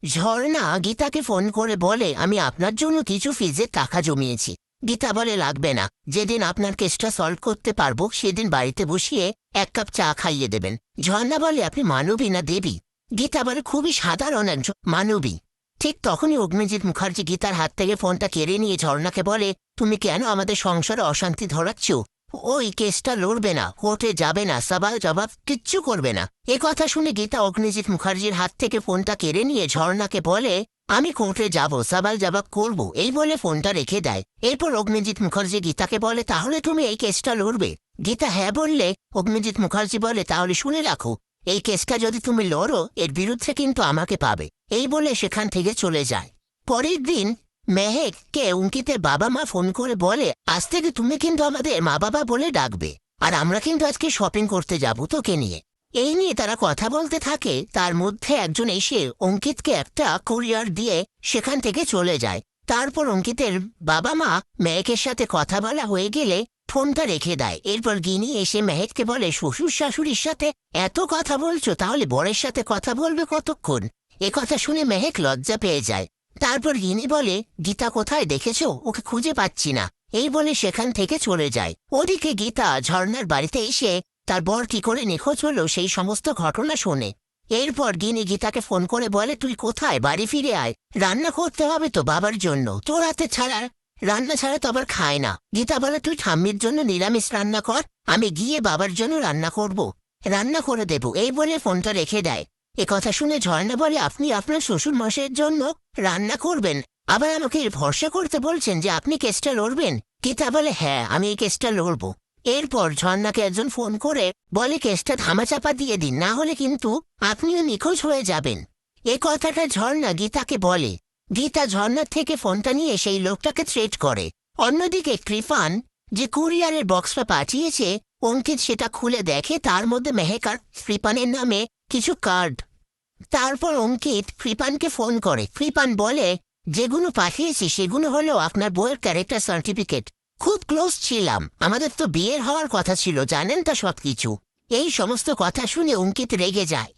ঝর্ণা গীতাকে phone করে বলে আমি আপনার জন্য কিছু ফিজের টাকা জমিয়েছি। গীতা বলে লাগবে না, যেদিন আপনার কেসটা সলভ করতে পারবো সেদিন বাড়িতে বসিয়ে 1 কাপ চা খাইয়ে দেবেন। ঝর্ণা বলে আপনি মানবী না দেবী? গীতা বলে খুবই সাধারণ একজন মানবী। ঠিক তখনই অগ্নিজিৎ মুখার্জি গীতার হাত থেকে ফোনটা কেড়ে নিয়ে ঝর্ণাকে বলে তুমি কেন আমাদের সংসারে অশান্তি ধরাচ্ছ? ওই কেসটা লড়বে না, কোর্টে যাবে না, সওয়াল জবাব কিচ্ছু করবে না। কথা শুনে গীতা অগ্নিজিৎ মুখার্জির হাত থেকে ফোনটা কেড়ে নিয়ে ঝর্ণাকে বলে আমি কোর্টে যাব, সওয়াল জবাব করব, এই বলে ফোনটা রেখে দেয়। এরপর অগ্নিজিৎ মুখার্জি গীতাকে বলে তাহলে তুমি এই কেসটা লড়বে? গীতা হ্যাঁ বললে অগ্নিজিৎ মুখার্জি বলে তাহলে শুনে রাখো, এই কেসটা যদি তুমি লড়ো এর বিরুদ্ধে কিন্তু আমাকে পাবে। এই বলে সেখান থেকে চলে যায়। পরের দিন মেহেককে অঙ্কিতের বাবা মা ফোন করে বলে আজ থেকে তুমি কিন্তু আমাদের মা বাবা বলে ডাকবে, আর আমরা কিন্তু আজকে শপিং করতে যাব তোকে নিয়ে। এই নিয়ে তারা কথা বলতে থাকে, তার মধ্যে একজন এসে অঙ্কিতকে একটা কুরিয়ার দিয়ে সেখান থেকে চলে যায়। তারপর অঙ্কিতের বাবা মা মেহেকের সাথে কথা বলা হয়ে গেলে ফোনটা রেখে দেয়। এরপর গিনি এসে মেহেককে বলে শ্বশুর শাশুড়ির সাথে এত কথা বলছো, তাহলে বরের সাথে কথা বলবে কতক্ষণ? কথা শুনে মেহেক লজ্জা পেয়ে যায়। তারপর গিনি বলে গীতা কোথায় দেখেছো, ওকে খুঁজে পাচ্ছি না, এই বলে সেখান থেকে চলে যায়। ওদিকে গীতা ঝর্ণার বাড়িতে এসে তার বর কি করে নিখোঁজ হলো সেই সমস্ত ঘটনা শোনে। এরপর গিনি গীতাকে ফোন করে বলে তুই কোথায়, বাড়ি ফিরে আয়, রান্না করতে হবে তো বাবার জন্য, তোর হাতে ছাড়া রান্না ছাড়া তো আবার খায় না। গীতা বলে তুই ঠাম্মির জন্য নিরামিষ রান্না কর, আমি গিয়ে বাবার জন্য রান্না করব, রান্না করে দেব, এই বলে ফোনটা রেখে দেয়। কথা শুনে ঝর্ণা বলে আপনি আপনার শ্বশুর মশাইয়ের জন্য রান্না করবেন, আবার আমাকে ভরসা করতে বলছেন যে আপনি কেসটা লড়বেন? গীতা বলে হ্যাঁ আমি এই কেসটা লড়ব। এরপর ঝর্ণাকে একজন ফোন করে বলে কেসটা ধামাচাপা দিয়ে দিন, না হলে কিন্তু আপনিও নিখোঁজ হয়ে যাবেন। কথাটা ঝর্ণা গীতাকে বলে। গীতা ঝর্ণার থেকে ফোনটা নিয়ে সেই লোকটাকে থ্রেট করে। অন্যদিকে কৃপান যে কুরিয়ারের বক্সটা পাঠিয়েছে অঙ্কিত সেটা খুলে দেখে, তার মধ্যে মেহেক আর কৃপানের নামে কিছু কার্ড। তারপর অঙ্কিত কৃপানকে ফোন করে। কৃপান বলে যেগুলো পাঠিয়েছি সেগুলো হলো আপনার বইয়ের ক্যারেক্টার সার্টিফিকেট, খুব ক্লোজ ছিলাম, আমাদের তো বিয়ের হওয়ার কথা ছিল, জানেন তা সবকিছু। এই সমস্ত কথা শুনে অঙ্কিত রেগে যায়।